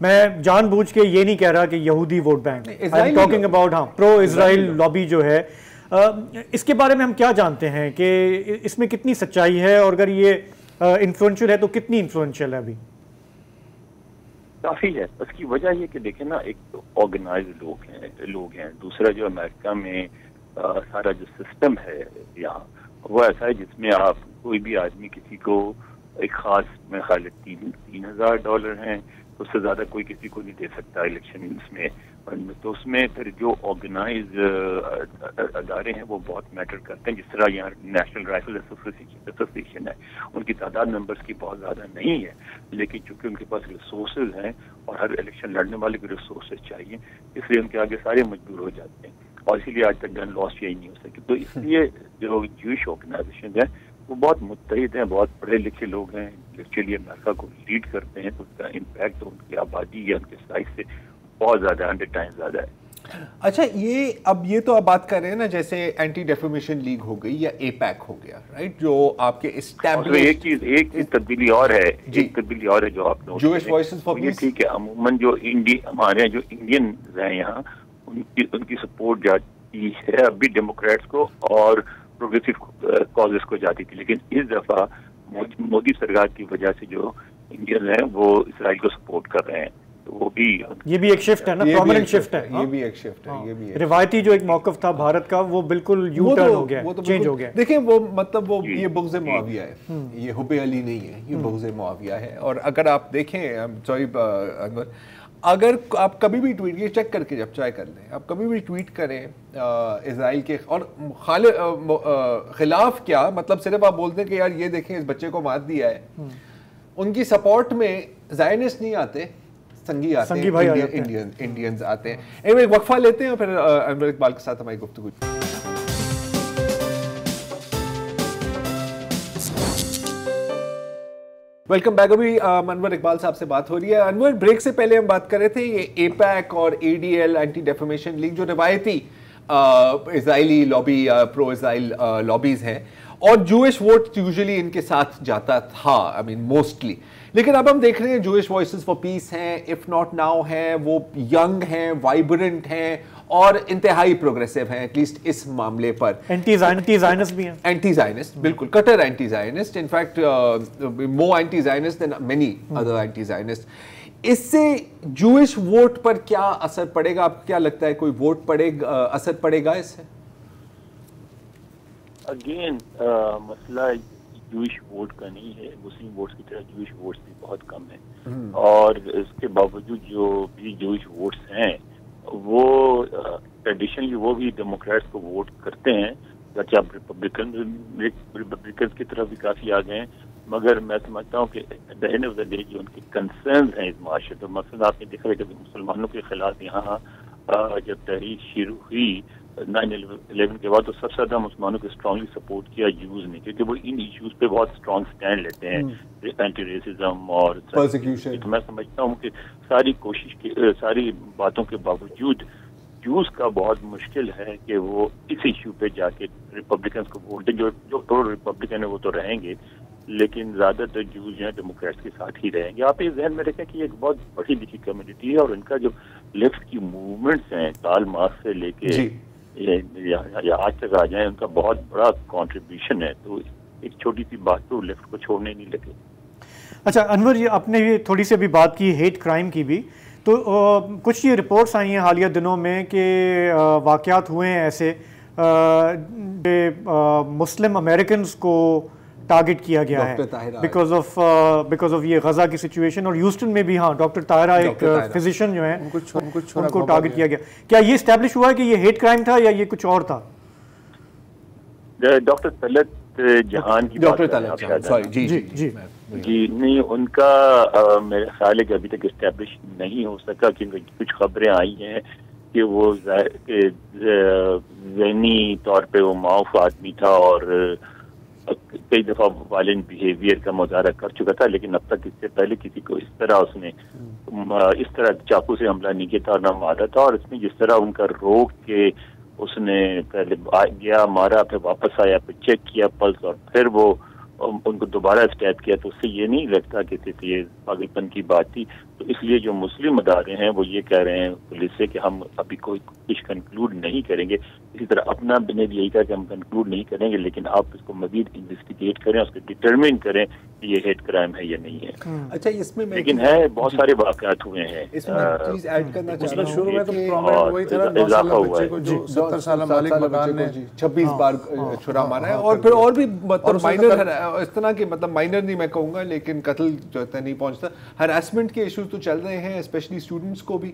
میں جان بوجھ کے یہ نہیں کہہ رہا کہ یہودی vote bank, I am talking about pro Israel lobby جو ہے, اس کے بارے میں ہم کیا جانتے ہیں کہ اس میں کتنی سچائی ہے, اور اگر یہ انفلوئنشل ہے تو کتنی انفلوئنشل ہے؟ ابھی کافی ہے. اس کی وجہ یہ کہ دیکھیں نا, ایک تو آرگنائز لوگ ہیں, دوسرا جو امریکہ میں سارا جو سسٹم ہے یہاں وہ ایسا ہے جس میں آپ کوئی بھی آدمی کسی کو ایک خاص میں خیال $3,000 ہیں, اس سے زیادہ کوئی کسی کو نہیں دے سکتا الیکشن میں. تو اس میں پھر جو آرگنائز ادارے ہیں وہ بہت میٹر کرتے ہیں. جس طرح یہاں نیشنل رائفل ایسوسیشن ہے, ان کی تعداد ممبرس کی بہت زیادہ نہیں ہے, لیکن چونکہ ان کے پاس ریسورسز ہیں اور ہر الیکشن لڑنے والے کو ریسورسز چاہیے, اس لیے ان کے آگے سارے مجبور ہو جاتے ہیں, اور اسی لیے آج تک گن لاس یہی نہیں ہو سکی. تو اس لیے جو جوئش آرگنائزیشن ہے وہ بہت متحد ہیں, بہت پڑھے لکھے لوگ ہیں, ایکچولی امریکہ کو لیڈ کرتے ہیں. تو اس کا امپیکٹ ان کی آبادی یا ان کے سائز سے بہت زیادہ 100 ٹائمز زیادہ ہے. اچھا, یہ تو آپ بات کر رہے ہیں نا جیسے اینٹی ڈیفیمیشن لیگ ہو گئی یا اے پیک ہو گیا, رائٹ, جو آپ کے ایک تبدیلی اور ہے, ایک تبدیلی اور ہے جو آپ نے جوئش وائسز فار پیس. ٹھیک ہے, عموماً جو ہمارے جو انڈینز ہیں یہاں, ان کی سپورٹ جاتی ہے اب بھی ڈیموکریٹس کو اور پروگریسو کازز کو جاتی تھی, لیکن اس دفعہ مودی سرکار کی وجہ سے جو انڈین ہیں وہ اسرائیل کو سپورٹ کر رہے ہیں. تو وہ بھی یہ بھی ایک شفٹ ہے نا, پرومیننٹ شفٹ ہے. یہ بھی ایک شفٹ ہے, یہ بھی روایتی جو ایک موقف تھا بھارت کا وہ بالکل یو ٹرن ہو گیا, چینج ہو گیا. دیکھیں وہ مطلب وہ یہ بغض معاویہ ہے, یہ حب علی نہیں ہے, یہ بغض معاویہ ہے. اور اگر آپ دیکھیں, سوری انور, اگر آپ کبھی بھی ٹویٹ, یہ چیک کر کے جب ٹرائی کر لیں, آپ کبھی بھی ٹویٹ کریں اسرائیل کے اور خلاف کیا, مطلب صرف آپ بولتے ہیں کہ یار یہ دیکھیں اس بچے کو مار دیا ہے, ان کی سپورٹ میں زائنسٹ نہیں آتے, سنگی آتے ہیں, انڈینز آتے ہیں. ایک وقفہ لیتے ہیں اور پھر انور اقبال کے ساتھ ہماری گفتگو. Welcome back. ابھی انور اقبال صاحب سے بات ہو رہی ہے. انور, بریک سے پہلے ہم بات کر رہے تھے یہ اے پیک اور A D L, anti defamation league, جو روایتی اسرائیلی لابی, پرو اسرائیل لابیز ہیں, اور جوئش ووٹ یوزلی ان کے ساتھ جاتا تھا, آئی مین موسٹلی. لیکن اب ہم دیکھ رہے ہیں جوئش وائسز فار پیس ہیں, اف ناٹ ناؤ ہیں, وہ ینگ ہیں, وائبرنٹ ہیں اور انتہائی پروگریسو ہیں, ایٹ لیسٹ اس معاملے پر. اینٹی زائنسٹ بھی ہیں, اینٹی زائنسٹ, بالکل کٹر anti Zionist, in fact more anti Zionist than many other anti Zionist. اس سے جوئش ووٹ پر کیا اثر پڑے گا؟ آپ کو کیا لگتا ہے, کوئی ووٹ اثر پڑے گا اس سے؟ اگین مسئلہ جوئش ووٹ کا نہیں ہے, مسلم ووٹس کی طرح جوئش ووٹس بھی بہت کم ہیں, اور اس کے باوجود جو بھی جوئش ووٹس ہیں وہ ٹریڈیشنلی وہ بھی ڈیموکریٹس کو ووٹ کرتے ہیں. جب ریپبلکنس کی طرف بھی کافی آ گئے ہیں, مگر میں سمجھتا ہوں کہ at the end of the day جو ان کے کنسرنز ہیں اس معاشرے تو مثلاً آپ نے دیکھا ہے کہ مسلمانوں کے خلاف یہاں جب تحریک شروع ہوئی 9/11 کے بعد تو سب سے زیادہ مسلمانوں کو اسٹرانگلی سپورٹ کیا یوز نے، کیونکہ وہ ان ایشوز پہ بہت اسٹرانگ اسٹینڈ لیتے ہیں، اینٹی ریسزم اور پرسیکیوشن. تو میں سمجھتا ہوں کہ ساری کوشش کی ساری باتوں کے باوجود جوز کا بہت مشکل ہے کہ وہ اس ایشو پہ جا کے ریپبلکنس کو ووٹ دیں. جو پرو ریپبلکن ہیں وہ تو رہیں گے، لیکن زیادہ تر جوز جو ہیں ڈیموکریٹس کے ساتھ ہی رہیں گے. آپ یہ ذہن میں رکھیں کہ یہ ایک بہت بڑی لکھی کمیونٹی ہے اور ان کا جو لیفٹ کی موومنٹس ہیں کارل مارکس سے لے کے یا آج تک آ جائیں، ان کا بہت بڑا کنٹریبیوشن ہے. تو ایک چھوٹی سی بات تو لیفٹ کو چھوڑنے نہیں لگے. اچھا انور، یہ آپ نے یہ تھوڑی سی ابھی بات کی ہیٹ کرائم کی بھی، تو کچھ یہ رپورٹس آئی ہیں حالیہ دنوں میں کہ واقعات ہوئے ہیں ایسے مسلم امریکنز کو ٹارگٹ کیا گیا ہے بیکاز آف یہ غزہ کی سچویشن، اور ہیوسٹن میں بھی ہاں ڈاکٹر طاہرہ ایک فزیشین جو ہیں ان کو ٹارگٹ کیا گیا. کیا یہ اسٹیبلش ہوا ہے کہ یہ ہیٹ کرائم تھا یا یہ کچھ اور تھا؟ ڈاکٹر طلعت جہان کی جی نہیں، ان کا میرا خیال ہے کہ ابھی تک اسٹیبلش نہیں ہو سکا، کیونکہ کچھ خبریں آئی ہیں کہ وہ ذہنی طور پہ وہ معاف آدمی تھا اور کئی دفعہ وائلنٹ بیہیویئر کا مظاہرہ کر چکا تھا، لیکن اب تک اس سے پہلے کسی کو اس طرح چاقو سے حملہ نہیں کیا تھا اور نہ مارا تھا. اور اس میں جس طرح ان کا روک کے اس نے پہلے گیا مارا، پھر واپس آیا، پھر چیک کیا پلس، اور پھر وہ ان کو دوبارہ اسٹیپ کیا، تو اس سے یہ نہیں لگتا کہ یہ پاگل پن کی بات تھی. تو اس لیے جو مسلم ادارے ہیں وہ یہ کہہ رہے ہیں پولیس سے کہ ہم ابھی کوئی کچھ کنکلوڈ نہیں کریں گے. اسی طرح اپنا نے بھی یہی کہا کہ ہم کنکلوڈ نہیں کریں گے، لیکن آپ اس کو مزید انویسٹیگیٹ کریں، اس کو ڈٹرمن کریں کہ یہ ہیٹ کرائم ہے یا نہیں ہے. اچھا اس میں لیکن ہے بہت سارے واقعات ہوئے ہیں. اس میں چیز ایڈ کرنا چاہتا ہوں، شروع میں تو پرومنٹ وہی تھا نا 9 سال بچے کو جو 70 سالہ مالک مکان نے 26 بار چھڑا مارا ہے، اور پھر اور بھی مطلب مائنر اس طرح کے مطلب مائنر نہیں میں کہوں گا لیکن قتل جو اتنا نہیں پہنچتا. ہراسمنٹ کے ایشوز تو چل رہے ہیں اسپیشلی اسٹوڈنٹس کو بھی،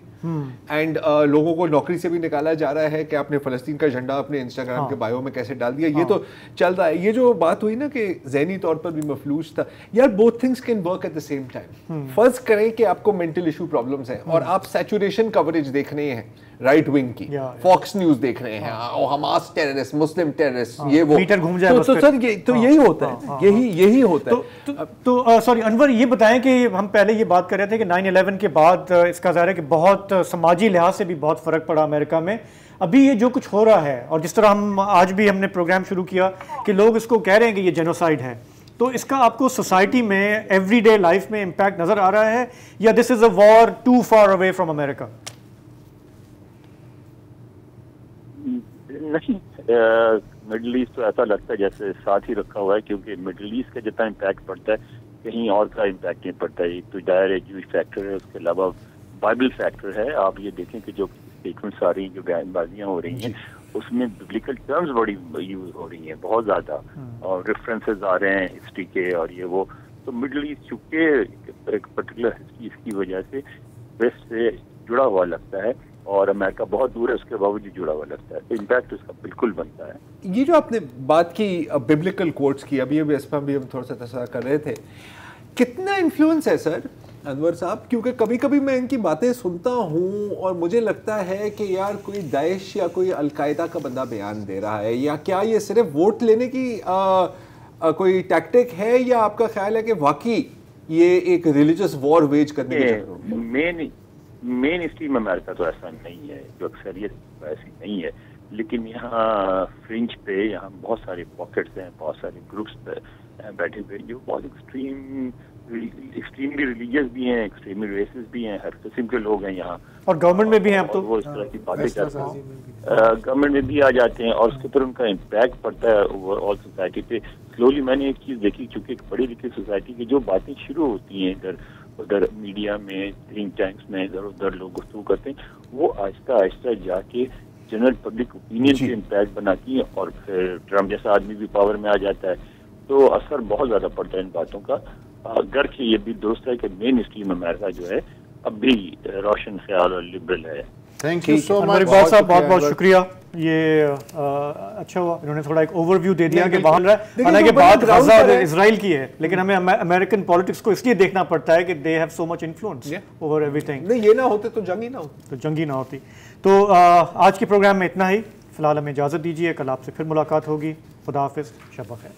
اینڈ لوگوں کو نوکری سے بھی نکالا جا رہا ہے کہ آپ نے فلسطین کا جھنڈا اپنے انسٹاگرام کے بایو میں کیسے ڈال دیا. یہ تو چل رہا ہے. یہ جو بات ہوئی نا کہ ذہنی طور پر بھی مفلوج تھا، یار both things can work at the same time. فرض کریں کہ آپ کو مینٹل ایشو پرابلمس ہیں اور آپ سیچوریشن کوریج دیکھ رہے ہیں رائٹ ونگ کی، فاکس نیوز دیکھ رہے ہیں، حماس ٹیررسٹ، مسلم ٹیررسٹ، یہ وہ تو سر تو یہی ہوتا ہے، یہی ہوتا ہے. تو سوری انور، یہ بتائیں کہ ہم پہلے یہ بات کر رہے تھے کہ 9/11 کے بعد اس کا ظاہر ہے کہ بہت سماجی لحاظ سے بھی بہت فرق پڑا امریکہ میں. ابھی یہ جو کچھ ہو رہا ہے، اور جس طرح آج بھی ہم نے پروگرام شروع کیا کہ لوگ اس کو کہہ رہے ہیں کہ یہ جینوسائیڈ ہے، تو اس کا آپ کو سوسائٹی میں ایوری ڈے لائف میں امپیکٹ نظر آ رہا ہے یا دس از اے وار ٹو فار اوے فرام امریکہ؟ نہیں، مڈل ایسٹ تو ایسا لگتا ہے جیسے ساتھ ہی رکھا ہوا ہے، کیونکہ مڈل ایسٹ کا جتنا امپیکٹ پڑتا ہے کہیں اور کا امپیکٹ نہیں پڑتا ہے. ایک تو ظاہر ہے جوش فیکٹر ہے، اس کے علاوہ بائبل فیکٹر ہے. آپ یہ دیکھیں کہ جو اسٹیٹمنٹس آ رہی ہیں، جو بیان بازیاں ہو رہی ہیں، اس میں ببلیکل ٹرمز بڑی یوز ہو رہی ہیں بہت زیادہ، اور ریفرنسز آ رہے ہیں ہسٹری کے اور یہ وہ. تو مڈل ایسٹ چونکہ ایک پرٹیکولر ہسٹری اس کی وجہ سے ویسٹ سے جڑا ہوا لگتا ہے، اور امریکہ بہت دور ہے اس کے باوجود جڑا ہوا لگتا ہے. تو امپیکٹ اس کا بالکل بنتا ہے. یہ جو آپ نے بات کی ببلیکل کوٹس کی، ابھی اس پر بھی ہم تھوڑا سا تذکرہ کر رہے تھے، کتنا انفلوئنس ہے سر انور صاحب؟ کیونکہ کبھی کبھی میں ان کی باتیں سنتا ہوں اور مجھے لگتا ہے کہ یار کوئی داعش یا کوئی القاعدہ کا بندہ بیان دے رہا ہے، یا کیا یہ صرف ووٹ لینے کی کوئی ٹیکٹک ہے، یا آپ کا خیال ہے کہ واقعی یہ ایک ریلیجس وار ویج کرنے کی؟ مین اسٹریم امریکہ تو ایسا نہیں ہے، جو اکثریت ایسی نہیں ہے، لیکن یہاں فرنج پہ یہاں بہت سارے پاکٹس ہیں، بہت سارے گروپس بیٹھے ہوئے جو بہت ایکسٹریملی ریلیجیس بھی ہیں، ایکسٹریملی ریسس بھی ہیں، ہر قسم کے لوگ ہیں یہاں، اور گورنمنٹ میں بھی ہیں. اب تو وہ اس طرح کی باتیں کرتے ہیں، گورنمنٹ میں بھی آ جاتے ہیں، اور اس کے اوپر ان کا امپیکٹ پڑتا ہے اوور آل سوسائٹی پہ. سلولی میں نے ایک چیز دیکھی، چونکہ ایک پڑھی لکھی سوسائٹی کی جو باتیں شروع ہوتی ہیں ادھر میڈیا میں، تھنک ٹینکس میں، ادھر ادھر لوگ گفتگو کرتے ہیں، وہ آہستہ آہستہ جا کے جنرل پبلک اوپینین سے امپیکٹ بناتی ہیں، اور پھر ٹرمپ جیسا آدمی بھی پاور میں آ جاتا ہے، تو اثر بہت زیادہ پڑتا ہے ان باتوں کا. اگرچہ یہ بھی درست ہے کہ مین اسٹریم امریکہ جو ہے اب بھی روشن خیال اور لبرل ہے. تھینک یو سو مچ. بہت بہت شکریہ. یہ اچھا ہوا انہوں نے تھوڑا ایک اوور ویو دے دیا کہ باہر رہا ہے، دیکھیں حالانکہ جو بڑا بات ground غزہ پر ہے۔ اسرائیل کی ہے، لیکن ہمیں امریکن پالیٹکس کو اس لیے دیکھنا پڑتا ہے کہ they have so much influence over every thing, نہیں یہ نہ ہوتے تو جنگ ہی نہ ہوتی. تو جنگی نہ ہوتی. تو آج کے پروگرام میں اتنا ہی، فی الحال ہمیں اجازت دیجیے، کل آپ سے پھر ملاقات ہوگی. خدا حافظ، شب بخیر.